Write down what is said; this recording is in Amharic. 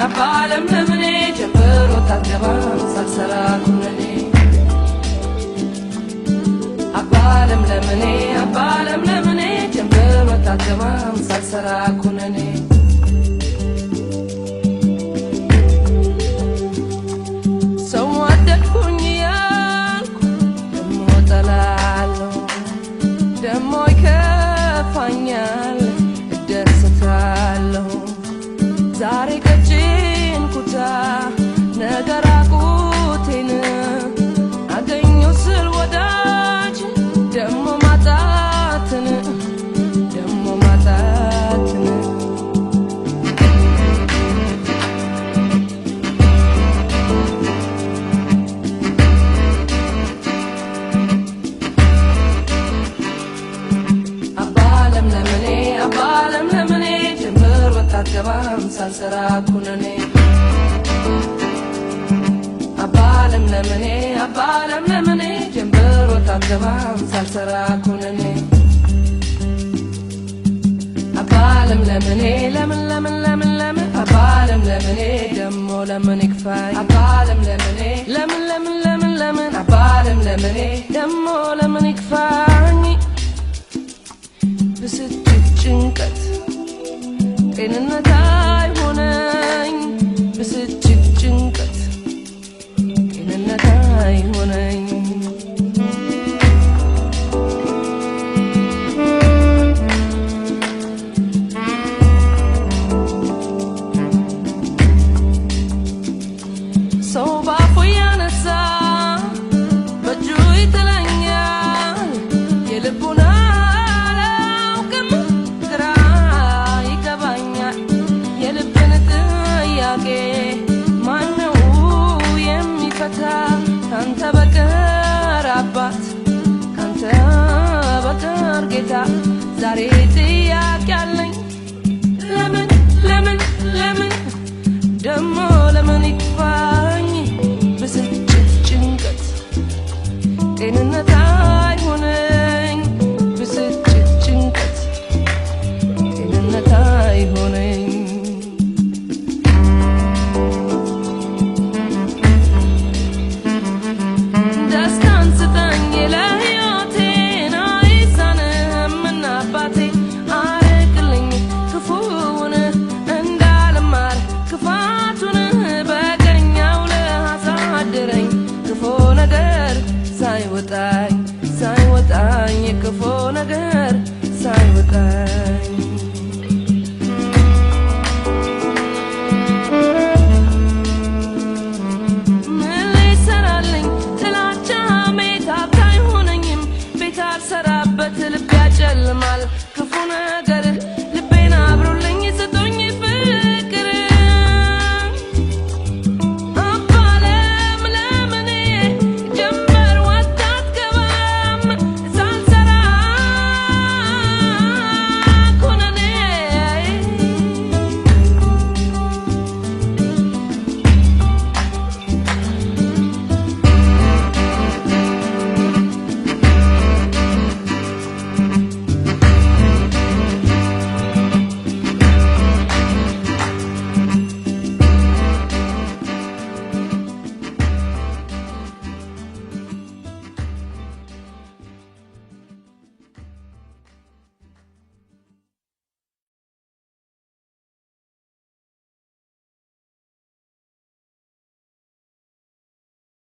አባለም ለምኔ ጀምሮ ታገባም ሳልሰራ ኩነኔ አባለም ለምኔ ጀምሮ ታገባም ሳልሰራ ኩነኔ ሰው ወደድኩኝ ያልኩ ደሞ ጠላለሁ ደሞ ይከፋኛል እደሰታለሁ ዛሬ ቀጭን ኩታ ነገር አቁቴን አገኘሁ ስል ወዳጅ ደሞ ማጣትን አባለም ለምኔ ጀምር ወታገባም ሳልሰራ ኩነኔ አባለም ለምኔ ጀምር ወታገባም ሳልሰራ ኩነኔ አባለም ለምኔ ለምን አባለም ለምኔ ደሞ ለምን ይክፋኝ አባለም ለምን አባለም ለምኔ ደሞ ለምን ይክፋኝ ብስጭት ጭንቀት ጤንነት አይሆነኝ ብስጭት ጭንቀት ጤንነት አይሆነኝ ሰው ባፉ ያነሳ በእጁ ይጥለኛል የልቡን ማነው የሚፈታ ካንተ በቀር አባት ካንተ በቀር ጌታ ዛሬ ጥያቄ አለኝ ለምን ደሞ ለምን ይክፋኝ ብስጭት ጭንቀት ጤንነት አይሆነኝ ብስጭት ጭንቀት ጤንነት አይሆነኝ ሳይወጣኝ ክፉ ነገር ሳይወጣኝ